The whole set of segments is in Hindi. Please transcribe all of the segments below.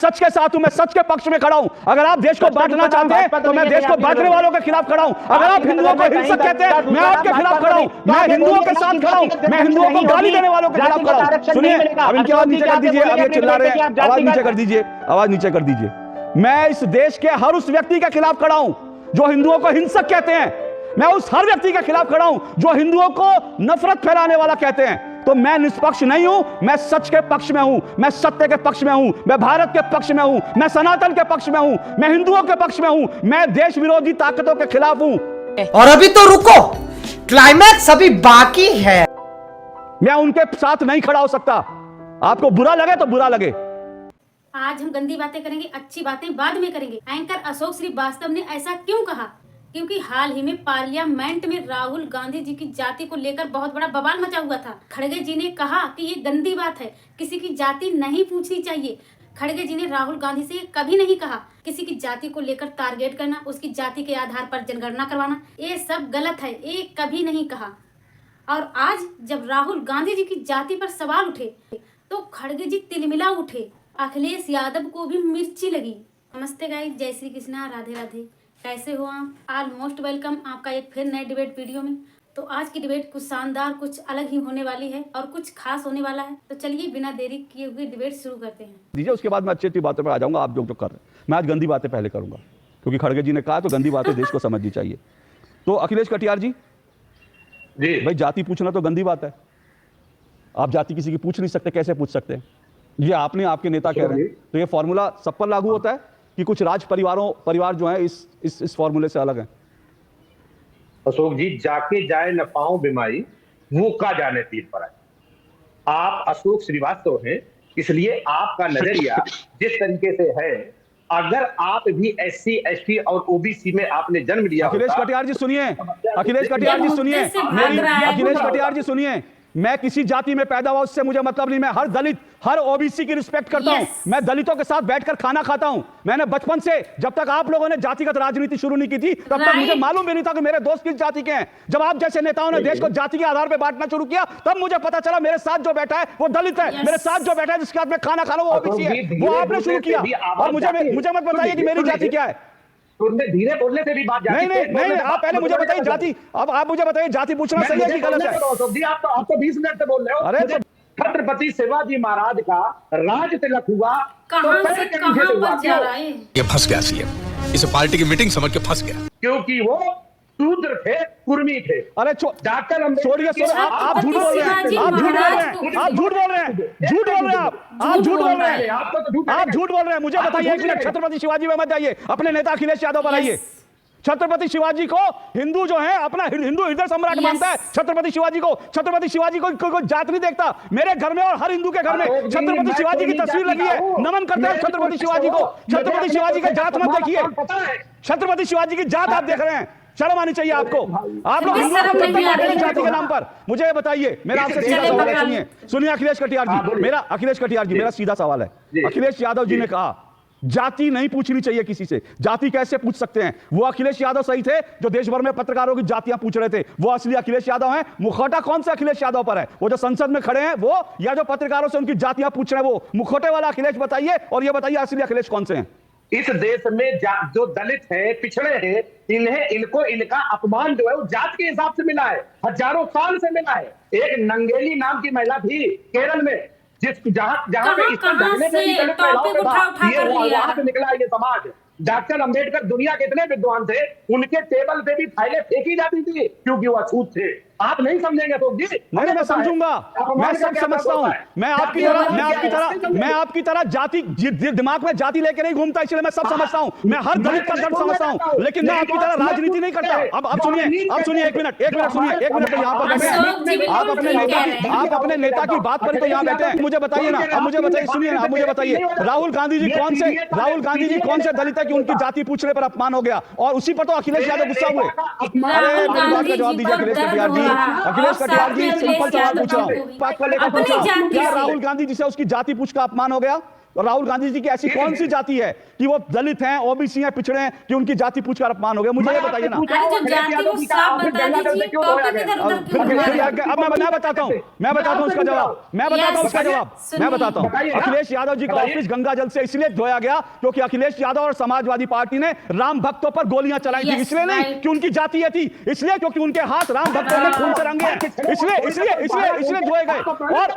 सच के साथ हूं, मैं सच के पक्ष में खड़ा हूं। अगर आप देश को बांटना चाहते हैं तो मैं देश को बांटने वालों के खिलाफ खड़ा हूं। अगर आप हिंदुओं को हिंसक कहते हैं मैं आपके खिलाफ खड़ा हूं। मैं हिंदुओं के साथ खड़ा हूं, मैं हिंदुओं को गाली देने वालों के खिलाफ खड़ा हूं। सुनिए, अब इनकी आवाज नीचे कर दीजिए। अब ये चिल्ला रहे हैं, आवाज नीचे कर दीजिए, आवाज नीचे कर दीजिए। मैं इस देश के हर उस व्यक्ति के खिलाफ खड़ा हूं जो हिंदुओं को हिंसक कहते हैं। मैं उस हर व्यक्ति के खिलाफ खड़ा हूं जो हिंदुओं को नफरत फैलाने वाला कहते हैं। तो मैं निष्पक्ष नहीं हूं, मैं सच के पक्ष में हूं, मैं सत्य के पक्ष में हूं, मैं भारत के पक्ष में हूं, मैं सनातन के पक्ष में हूं, मैं हिंदुओं के पक्ष में हूं, मैं देश विरोधी ताकतों के खिलाफ हूं। और अभी तो रुको, क्लाइमैक्स अभी बाकी है। मैं उनके साथ नहीं खड़ा हो सकता। आपको बुरा लगे तो बुरा लगे। आज हम गंदी बातें करेंगे, अच्छी बातें बाद में करेंगे। एंकर अशोक श्रीवास्तव ने ऐसा क्यों कहा? क्योंकि हाल ही में पार्लियामेंट में राहुल गांधी जी की जाति को लेकर बहुत बड़ा बवाल मचा हुआ था। खड़गे जी ने कहा कि ये गंदी बात है, किसी की जाति नहीं पूछनी चाहिए। खड़गे जी ने राहुल गांधी से कभी नहीं कहा किसी की जाति को लेकर टारगेट करना, उसकी जाति के आधार पर जनगणना करवाना, ये सब गलत है, ये कभी नहीं कहा। और आज जब राहुल गांधी जी की जाति पर सवाल उठे तो खड़गे जी तिलमिला उठे। अखिलेश यादव को भी मिर्ची लगी। नमस्ते गाइस, जय श्री कृष्णा, राधे राधे। कैसे हो आप? ऑलमोस्ट वेलकम आपका एक फिर नए डिबेट वीडियो में। तो आज की डिबेट कुछ शानदार, कुछ अलग ही होने वाली है और कुछ खास होने वाला है। तो चलिए बिना देरी किए हुए डिबेट शुरू करते हैं। दीजिए, उसके बाद मैं अच्छी अच्छी बातों पर आ जाऊंगा। आप जो कर रहे हैं, मैं आज गंदी बातें पहले करूंगा क्योंकि खड़गे जी ने कहा तो गंदी बातें देश को समझनी चाहिए। तो अखिलेश कटियार जी, भाई जाति पूछना तो गंदी बात है। आप जाति किसी की पूछ नहीं सकते, कैसे पूछ सकते हैं? ये आपने, आपके नेता कह रहे हैं, तो ये फॉर्मूला सब पर लागू होता है कि कुछ राज परिवार जो है इस फॉर्मूले से अलग है? अशोक जी, जाके जाए न पाऊं बीमारी, वो का जाने तीर पर आए। आप अशोक श्रीवास्तव हैं, इसलिए आपका नजरिया जिस तरीके से है, अगर आप भी SC ST और OBC में आपने जन्म लिया। अखिलेश कटियार जी सुनिए, अखिलेश कटियार जी सुनिए, अखिलेश कटियार जी सुनिए, मैं किसी जाति में पैदा हुआ उससे मुझे मतलब नहीं। मैं हर दलित, हर OBC की रिस्पेक्ट करता हूं। मैं दलितों के साथ बैठकर खाना खाता हूं। मैंने बचपन से, जब तक आप लोगों ने जातिगत राजनीति शुरू नहीं की थी, तब तक मुझे मालूम भी नहीं था कि मेरे दोस्त किस जाति के हैं। जब आप जैसे नेताओं ने देश को जाति के आधार पर बांटना शुरू किया, तब मुझे पता चला मेरे साथ जो बैठा है वो दलित है, मेरे साथ जो बैठा है जिसके साथ मैं खाना खा रहा हूं वो OBC है। वो आपने शुरू किया और मुझे मत बताइए कि मेरी जाति क्या है। धीरे बोलने से भी बात जाती है। नहीं, आप पहले मुझे बताइए जाति। अब आप मुझे बताइए जाति पूछना सही है कि गलत है? आप तो 20 मिनट से बोल रहे हो। अरे छत्रपति शिवाजी महाराज का राज तिलक हुआ, कहां से कहां पर जा रहा है? ये फंस गया सीएम, इसे पार्टी की मीटिंग समझ के फंस गया। क्योंकि वो शूद्र थे, कुर्मी थे। अरे डॉक्टर छोड़िए, आप झूठ बोल रहे हैं, आप झूठ बोल रहे हैं, आप झूठ बोल रहे हैं, झूठ बोल रहे हैं, आप झूठ बोल रहे हैं, आप झूठ बोल रहे हैं। मुझे बताइए, एक मिनट, छत्रपति शिवाजी में मत जाइए, अपने नेता अखिलेश यादव पर आइए। छत्रपति शिवाजी को हिंदू जो है अपना हिंदू हृदय सम्राट मानता है। छत्रपति शिवाजी को जात नहीं देखता। मेरे घर में और हर हिंदू के घर में छत्रपति शिवाजी की तस्वीर लगी है। नमन करते हैं छत्रपति शिवाजी को। छत्रपति शिवाजी का जात मत देखिए, छत्रपति शिवाजी की जात आप देख रहे हैं। शर्म आनी चाहिए आपको। आप लोग हिंदू जाति के नाम पर मुझे बताइए, मेरा आपसे सीधा सवाल है। सुनिए अखिलेश कटियार जी, मेरा सीधा सवाल है। अखिलेश यादव जी ने कहा जाति नहीं पूछनी चाहिए किसी से। जाति कैसे पूछ सकते हैं? वो अखिलेश यादव सही थे जो देश भर में पत्रकारों की जातियां पूछ रहे थे। वो असली अखिलेश यादव हैं। मुखौटा कौन सा अखिलेश यादव पर है? वो जो संसद में खड़े हैं वो, या जो पत्रकारों से उनकी जातियां पूछ रहे हैं वो? मुखौटे वाला अखिलेश बताइए, और ये बताइए असली अखिलेश कौन से हैं? इस देश में जो दलित है, पिछड़े हैं, इनको इनका अपमान जो है वो जात के हिसाब से मिला है, हजारों साल से मिला है। एक नंगेली नाम की महिला थी केरल में, जहां पे इस निकला ये समाज। डॉक्टर अंबेडकर दुनिया के इतने विद्वान थे, उनके टेबल पे भी फाइलें फेंकी जाती थी क्योंकि वो अछूत थे। आप नहीं समझेंगे तो जी? नहीं, मैं समझूंगा, मैं सब समझता हूं। मैं आपकी तरह जाति, दिमाग में जाति लेके नहीं घूमता, इसलिए मैं सब समझता हूं। मैं हर दलित का दर्द समझता हूं, लेकिन मैं आपकी तरह राजनीति नहीं करता। अब सुनिए, एक मिनट सुनिए। यहाँ पर बैठे आप अपने नेता की बात करें तो यहाँ बैठे हैं। मुझे बताइए ना, अब मुझे बताइए, सुनिए ना, अब मुझे बताइए राहुल गांधी जी कौन से दलित है कि उनकी जाति पूछने पर अपमान हो गया, और उसी पर तो अखिलेश यादव गुस्सा हुए। अरे मेरी बात का जवाब दीजिए अखिलेश कटियार जी। अखिलेश कटियार जी, सिंपल सवाल पूछ रहा हूँ, बात को लेकर पूछा, क्या राहुल गांधी जी से उसकी जाति पूछ का अपमान हो गया? और राहुल गांधी जी की ऐसी कौन सी जाति है कि वो दलित हैं, ओबीसी हैं, पिछड़े हैं, कि उनकी जाति पूछकर अपमान हो गया? मुझे ये बताइए ना। अरे जो जाति वो साफ बता दीजिए, टॉपिक इधर-उधर क्यों फिर घुमा रहे हैं? अब मैं बताता हूँ उसका जवाब, मैं बताता हूँ। अखिलेश यादव जी का ऑफिस गंगा जल से इसलिए धोया गया क्योंकि अखिलेश यादव और समाजवादी पार्टी ने राम भक्तों पर गोलियां चलाई थी। इसलिए नहीं कि उनकी जाति ये थी, इसलिए क्योंकि उनके हाथ राम भक्तों में खून से रंगे हैं, इसलिए धोए गए।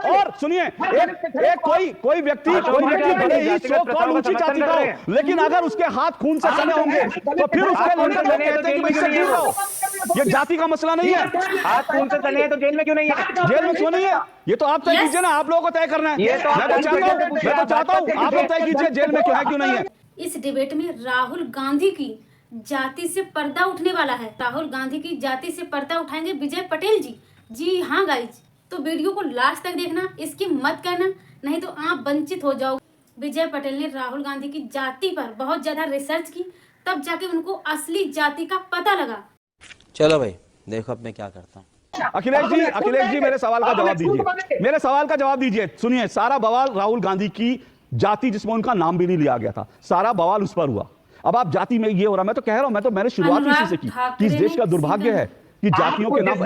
और सुनिए, एक कोई व्यक्ति भले ही सो कॉल ऊंची जाति का हो, लेकिन अगर उसके हाथ खून से सने होंगे तो फिर उसके लेकर लोग कहते हैं कि भाई इससे दूर रहो। ये जाति का मसला नहीं है। हाथ खून से सने हैं तो जेल में क्यों नहीं है? जेल में क्यों नहीं है? ये तो आप तय कीजिए ना, आप लोगों को तय करना है। मैं तो चाहता हूँ आप लोग तय कीजिए जेल में क्यों है, क्यों नहीं है। इस डिबेट में राहुल गांधी की जाति से पर्दा उठने वाला है। राहुल गांधी की जाति से पर्दा उठाएंगे विजय पटेल जी। जी हाँ गाइज, तो वीडियो को लास्ट तक देखना, इसकी मत कहना, नहीं तो आप वंचित हो जाओगे। विजय पटेल ने राहुल गांधी की जाति पर बहुत ज्यादा रिसर्च की, तब जाके उनको असली जाति का पता लगा। चलो भाई देखो अब मैं क्या करता हूँ। अखिलेश जी मेरे सवाल का जवाब दीजिए, मेरे सवाल का जवाब दीजिए। सुनिए, सारा बवाल राहुल गांधी की जाति जिसमें उनका नाम भी नहीं लिया गया था, सारा बवाल उस पर हुआ। अब आप जाति में ये हो रहा, मैं तो कह रहा हूं, मैंने शुरुआत इसी से की कि इस देश का दुर्भाग्य है कि जातियों के नाम।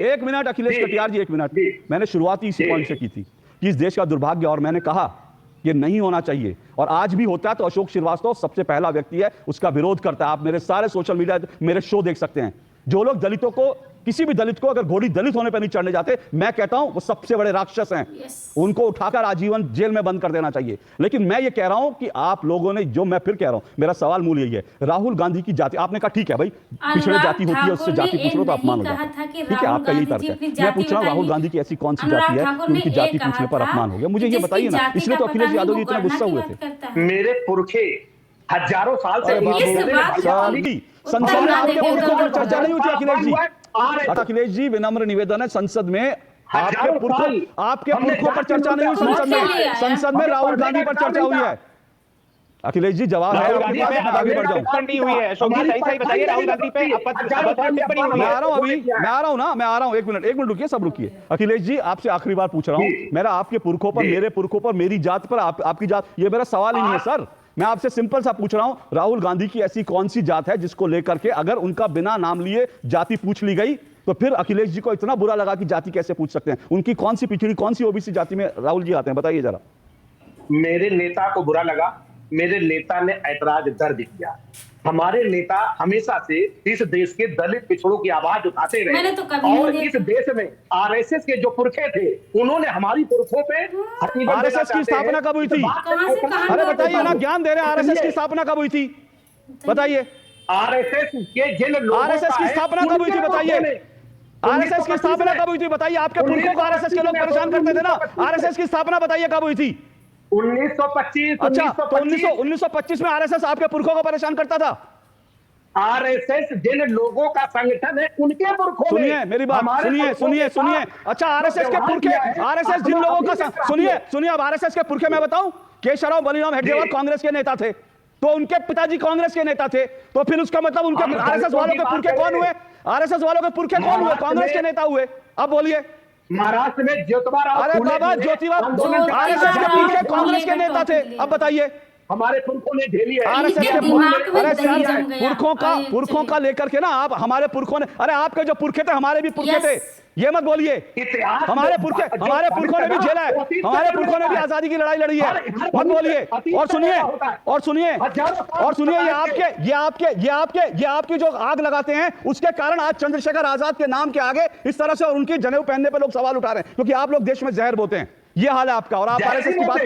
एक मिनट अखिलेश कटियार जी, एक मिनट। मैंने शुरुआत इसी पॉइंट से की थी कि इस देश का दुर्भाग्य, और मैंने कहा ये नहीं होना चाहिए, और आज भी होता है तो अशोक श्रीवास्तव सबसे पहला व्यक्ति है उसका विरोध करता है। आप मेरे सारे सोशल मीडिया, मेरे शो देख सकते हैं। जो लोग दलितों को, किसी भी दलित को अगर घोड़ी दलित होने पर नहीं चढ़ने जाते, मैं कहता हूं वो सबसे बड़े राक्षस हैं। उनको उठाकर आजीवन जेल में बंद कर देना चाहिए। लेकिन मैं ये कह रहा हूं कि आप लोगों ने, जो मैं फिर कह रहा हूं, मेरा सवाल मूल यही है, राहुल गांधी की जाति, आपने कहा ठीक है भाई पिछड़े जाति होती है, उससे जाति पूछ लो तो अपमान हो जाता है, ठीक है, आपका यही तर्क है। मैं पूछ रहा हूं राहुल गांधी की ऐसी कौन सी जाति है कि उनकी जाति पूछने पर अपमान हो गया? मुझे ये बताइए ना, इसलिए तो अखिलेश यादव जी इतना गुस्सा हुए थे। मेरे पुरखे हजारों साल से संसद में आपके पुरखों पर चर्चा नहीं हुई थी अखिलेश जी। अखिलेश जी, विनम्र निवेदन है, संसद में आपके पुरखों पर चर्चा नहीं हुई। संसद में राहुल गांधी पर चर्चा हुई है। अखिलेश जी जवाब है, आगे बढ़ जाऊं। नहीं हुई है अशोक जी, सही बताइए। राहुल गांधी पे टिप्पणी हुई है। मैं आ रहा हूं, एक मिनट रुकिए, सब रुकिए। अखिलेश जी आपसे आखिरी बार पूछ रहा हूं, मेरा आपके पुरखों पर, मेरे पुरखों पर, मेरी जात पर, आपकी जात, ये मेरा सवाल ही नहीं है सर। मैं आपसे सिंपल सा पूछ रहा हूं, राहुल गांधी की ऐसी कौन सी जात है जिसको लेकर के अगर उनका बिना नाम लिए जाति पूछ ली गई तो फिर अखिलेश जी को इतना बुरा लगा कि जाति कैसे पूछ सकते हैं? उनकी कौन सी पिछड़ी, कौन सी ओबीसी जाति में राहुल जी आते हैं, बताइए जरा। मेरे नेता को बुरा लगा, मेरे नेता ने ऐतराज दर्ज किया। हमारे नेता हमेशा से इस देश के दलित पिछड़ों की आवाज उठाते रहे, और इस देश में आरएसएस के जो पुरखे थे उन्होंने हमारी पुरखों पे आरएसएस की स्थापना कब हुई थी? अरे बताइए ना, ज्ञान दे रहे हैं। आरएसएस की स्थापना कब हुई थी बताइए? आरएसएस के जिन लोगों आरएसएस की स्थापना कब हुई थी बताइए? आरएसएस की स्थापना कब हुई थी बताइए? आपके पुरखों को आरएसएस के लोग परेशान करते थे ना। आरएसएस की स्थापना बताइए कब हुई थी? 1925। अच्छा, तो 1925 में आरएसएस आपके पुरखों को परेशान करता था? आरएसएस जिन लोगों का संगठन है उनके पुरखों, सुनिए मेरी बात, सुनिए। अच्छा, आरएसएस के पुरखे, आरएसएस जिन लोगों का, सुनिए अब आरएसएस के पुरखे मैं बताऊं, केशवराव बलिराम हेडगेवार कांग्रेस के नेता थे, तो उनके पिताजी कांग्रेस के नेता थे, तो फिर उसका मतलब उनके आरएसएस वालों के पुरखे कौन हुए? आरएसएस वालों के पुरखे कौन हुए? कांग्रेस के नेता हुए। अब बोलिए। महाराष्ट्र में ज्योतिबा राव, अरे बाबा, ज्योतिबा आरएसएस के पुरखे कांग्रेस के नेता थे। अब बताइए, हमारे पुरखों ने झेली है आरएसएस के पुरखों का लेकर के ना आप, हमारे पुरखों ने, अरे आपके जो पुरखे थे हमारे भी पुरखे थे, ये मत बोलिए। हमारे पुरखों ने भी झेला है, हमारे पुरखों ने भी आजादी की लड़ाई लड़ी है, मत बोलिए। और सुनिए ये आपकी जो आग लगाते हैं उसके कारण आज चंद्रशेखर आजाद के नाम के आगे इस तरह से और उनकी जनेऊ पहनने पे लोग सवाल उठा रहे हैं, क्योंकि आप लोग देश में जहर बोते हैं। ये हाल है आपका। और आप आरएसएस की बात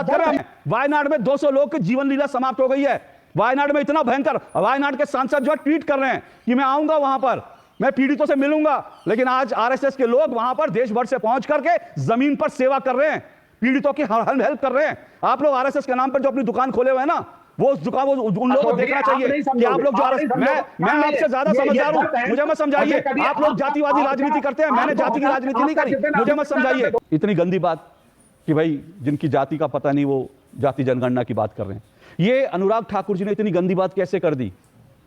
कर रहे हैं, वायनाड में 200 लोग की जीवन लीला समाप्त हो गई है। वायनाड में इतना भयंकर, वायनाड के सांसद जो ट्वीट कर रहे हैं कि मैं आऊंगा वहां पर, मैं पीड़ितों से मिलूंगा, लेकिन आज आरएसएस के लोग वहां पर देश भर से पहुंच करके जमीन पर सेवा कर रहे हैं, पीड़ितों की हेल्प कर रहे हैं। आप लोग आरएसएस के नाम पर जो अपनी दुकान खोले हुए हैं ना, वो दुकान, उन लोगों को देखना चाहिए कि आप लोग जो, मैं आपसे ज्यादा समझदार हूं, मुझे मत समझाइए। आप लोग जातिवादी राजनीति करते हैं, मैंने जाति की राजनीति नहीं करी, मुझे मत समझाइए। इतनी गंदी बात कि भाई जिनकी जाति का पता नहीं वो जाति जनगणना की बात कर रहे हैं। ये अनुराग ठाकुर जी ने इतनी गंदी बात कैसे कर दी?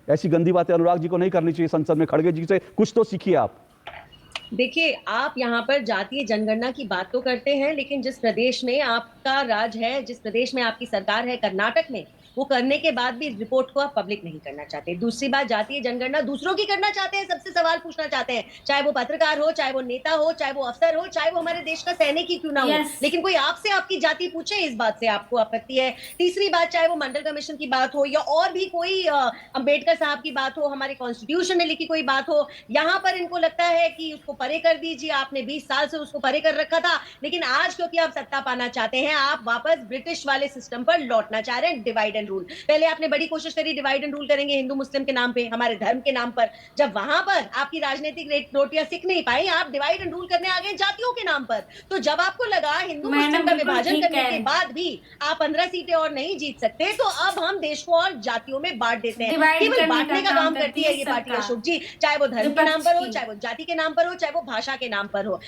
ऐसी गंदी बातें अनुराग जी को नहीं करनी चाहिए संसद में। खड़गे जी से कुछ तो सीखिए आप। देखिए, आप यहाँ पर जातीय जनगणना की बात तो करते हैं, लेकिन जिस प्रदेश में आपका राज है, जिस प्रदेश में आपकी सरकार है, कर्नाटक में, वो करने के बाद भी रिपोर्ट को आप पब्लिक नहीं करना चाहते। दूसरी बात, जातीय जनगणना दूसरों की करना चाहते हैं, सबसे सवाल पूछना चाहते हैं, चाहे वो पत्रकार हो, चाहे वो नेता हो, चाहे वो अफसर हो, चाहे वो हमारे देश का सैनिक ही क्यों ना हो। Yes. लेकिन कोई आपसे आपकी जाति पूछे, इस बात से आपको आपत्ति है। तीसरी बात, चाहे वो मंडल कमीशन की बात हो या और भी कोई अंबेडकर साहब की बात हो, हमारे कॉन्स्टिट्यूशन में लिखी कोई बात हो, यहाँ पर इनको लगता है कि उसको परे कर दीजिए। आपने 20 साल से उसको परे कर रखा था, लेकिन आज क्योंकि आप सत्ता पाना चाहते हैं, आप वापस ब्रिटिश वाले सिस्टम पर लौटना चाह रहे हैं, डिवाइड एंड रूल। पहले आपने बड़ी कोशिश करी, डिवाइड एंड रूल करेंगे हिंदू मुस्लिम के नाम पे, हमारे धर्म के नाम पर। जब वहां पर आपकी राजनीतिक रोटियां सिक नहीं पाई, आप डिवाइड एंड रूल करने आ गए जातियों के नाम पर। तो जब आपको लगा हिंदू मुस्लिम का विभाजन करने के बाद भी आप 15 सीटें और नहीं जीत सकते, तो अब हम देश को और जातियों में बांट देते हैं। केवल बांटने का काम करती है ये पार्टी अशोक जी, चाहे वो धर्म के नाम पर हो, चाहे वो जाति के नाम पर हो, चाहे वो भाषा के नाम पर हो।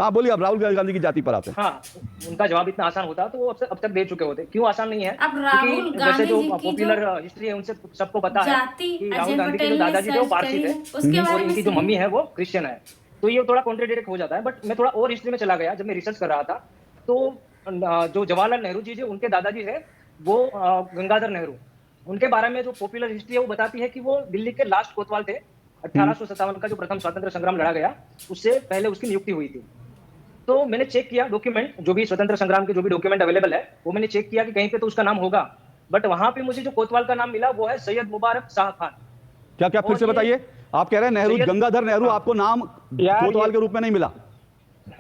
हाँ बोलिए, अब राहुल गांधी की जाति पर आते हैं। हाँ, उनका जवाब इतना आसान होता तो वो अब तक दे चुके होते। क्यों आसान नहीं है? अब राहुल क्योंकि गांधी जैसे जो जी की पॉपुलर हिस्ट्री है उनसे सबको पता है जाति कि अजय राहुल गांधी के जो पटेल ने दादाजी थे वो सर्च पारसी करी है, थे उसके और बारे में इनकी जो सुनिए। मम्मी है वो क्रिश्चियन है। तो ये थोड़ा कॉन्ट्राडिक्ट हो जाता है। बट मैं थोड़ा और हिस्ट्री में चला गया जब मैं रिसर्च कर रहा था। तो जो जवाहरलाल नेहरू जी उनके दादाजी है वो गंगाधर नेहरू। उनके बारे में जो पॉपुलर हिस्ट्री है वो बताती है कि वो दिल्ली के लास्ट कोतवाल थे। 1857 का जो प्रथम स्वतंत्र संग्राम लड़ा गया, उससे पहले उसकी नियुक्ति हुई थी। तो मैंने चेक किया डॉक्यूमेंट, जो भी स्वतंत्र संग्राम के जो भी डॉक्यूमेंट अवेलेबल है, वो मैंने चेक किया कि कहीं पे तो उसका नाम होगा। बट वहां पे मुझे जो कोतवाल का नाम मिला वो है सैयद मुबारक शाह खान। क्या क्या फिर से बताइए? आप कह रहे हैं नेहरू, गंगाधर नेहरू, आपको नाम कोतवाल के रूप में नहीं मिला?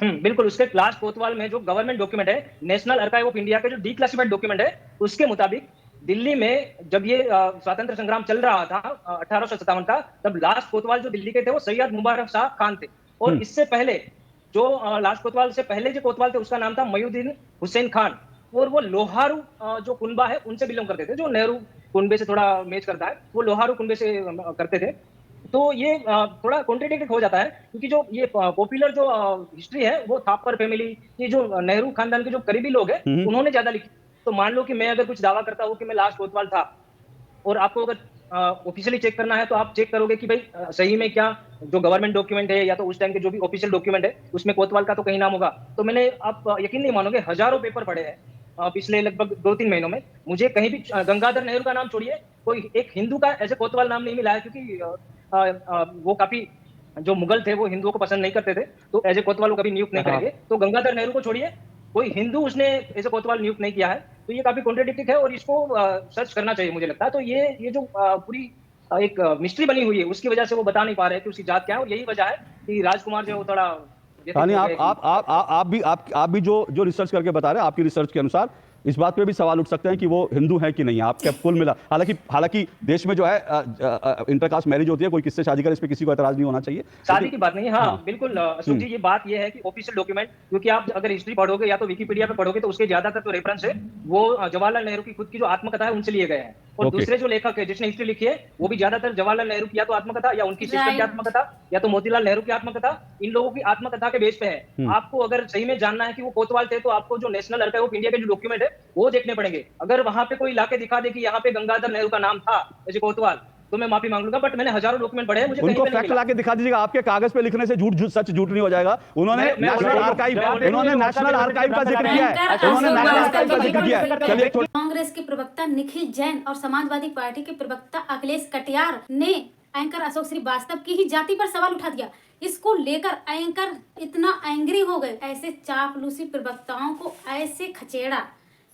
बिल्कुल, उसके लास्ट कोतवाल में जो गवर्नमेंट डॉक्यूमेंट है, नेशनल आर्काइव ऑफ इंडिया के जो डिक्लासिफाइड डॉक्यूमेंट है, उसके मुताबिक दिल्ली में जब ये स्वतंत्र संग्राम चल रहा था 1857 का, तब लास्ट कोतवाल जो दिल्ली के थे वो सैयद मुबारक शाह खान थे। और इससे पहले जो लास्ट कोतवाल से पहले जो कोतवाल थे उसका नाम था मयूद्दीन हुसैन खान, और वो लोहारू जो कुनबा है उनसे बिलोंग करते थे। जो नेहरू कुनबे से थोड़ा मैच करता है, वो लोहारू कुनबे से करते थे। तो ये थोड़ा कॉन्ट्रडिक्ट हो जाता है, क्योंकि जो ये पॉपुलर जो हिस्ट्री है वो थापर फैमिली, ये जो नेहरू खानदान के जो करीबी लोग हैं उन्होंने ज्यादा लिखी। तो मान लो कि मैं अगर कुछ दावा करता हूँ कि मैं लास्ट कोतवाल था, और आपको अगर ऑफिशियली चेक करना है तो आप चेक करोगे कि भाई सही में क्या जो गवर्नमेंट डॉक्यूमेंट है या तो उस टाइम के जो भी ऑफिशियल डॉक्यूमेंट है उसमें कोतवाल का तो कहीं नाम होगा। तो मैंने, आप यकीन नहीं मानोगे, हजारों पेपर पढ़े हैं पिछले लगभग 2-3 महीनों में। मुझे कहीं भी गंगाधर नेहरू का नाम छोड़िए, कोई एक हिंदू का ऐसे कोतवाल नाम नहीं मिला है, क्योंकि वो काफी जो मुगल थे वो हिंदुओं को पसंद नहीं करते थे, तो एज ए कोतवाल को कभी नियुक्त नहीं करेंगे। तो गंगाधर नेहरू को छोड़िए, कोई हिंदू उसने ऐसे कोतवाल नियुक्त नहीं किया है। तो ये काफी कॉन्ट्रडिक्टिव है और इसको सर्च करना चाहिए मुझे लगता है। तो ये जो पूरी एक मिस्ट्री बनी हुई है, उसकी वजह से वो बता नहीं पा रहे कि उसकी जात क्या है। और यही वजह है कि राजकुमार जो है वो थोड़ा यानी आप भी जो रिसर्च करके बता रहे हैं, आपकी रिसर्च के अनुसार इस बात पे भी सवाल उठ सकते हैं कि वो हिंदू है कि नहीं। आपके कुल मिला, हालांकि देश में जो है इंटरकास्ट मैरिज होती है, कोई किससे शादी करे इस पे किसी को एतराज नहीं होना चाहिए। शादी की बात नहीं है। हाँ, बिल्कुल अशोक जी, ये बात ये है कि ऑफिशियल डॉक्यूमेंट, क्योंकि आप अगर हिस्ट्री पढ़ोगे या तो विकिपीडिया पे पढ़ोगे तो उसके ज्यादातर तो रेफरेंस है वो जवाहरलाल नेहरू की खुद की जो आत्मकथा है उनसे लिए गए हैं। और दूसरे जो लेखक है जिसने हिस्ट्री लिखी है वो भी ज्यादातर जवाहरलाल नेहरू की या तो आत्मकथा या उनकी सिस्टर की आत्मकथा या तो मोतीलाल नेहरू की आत्मकथा, इन लोगों की आत्मकथा के बेस पे है। आपको अगर सही में जानना है कि वो कोतवाल थे तो आपको जो नेशनल आर्काइव ऑफ इंडिया के जो डॉक्यूमेंट है वो देखने पड़ेंगे। अगर वहां पे कोई लाके दिखा दे कि यहाँ पे गंगाधर नेहरू का नाम था ऐसे कोतवाल, तो मैं माफी मांग लूंगा। बट मैंने हजारों डॉक्यूमेंट पढ़े हैं, मुझे उनको फैक्ट लाके दिखा दीजिएगा। आपके कागज पे लिखने से सच झूठ नहीं हो जाएगा। उन्होंने नेशनल आर्काइव का जिक्र किया है, उन्होंने नेशनल आर्काइव का जिक्र किया है। चलिए, कांग्रेस के प्रवक्ता निखिल जैन और समाजवादी पार्टी के प्रवक्ता अखिलेश कटियार ने एंकर अशोक श्रीवास्तव की ही जाति पर सवाल उठा दिया। इसको लेकर एंकर इतना एंग्री हो गए, ऐसे चापलूसी प्रवक्ताओं को ऐसे खचेड़ा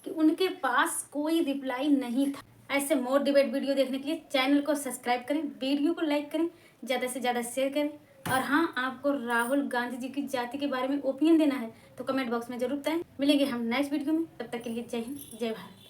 कि उनके पास कोई रिप्लाई नहीं था। ऐसे मोर डिबेट वीडियो देखने के लिए चैनल को सब्सक्राइब करें, वीडियो को लाइक करें, ज़्यादा से ज़्यादा शेयर करें। और हाँ, आपको राहुल गांधी जी की जाति के बारे में ओपिनियन देना है तो कमेंट बॉक्स में जरूर बताएं। मिलेंगे हम नेक्स्ट वीडियो में, तब तक के लिए जय हिंद, जय भारत।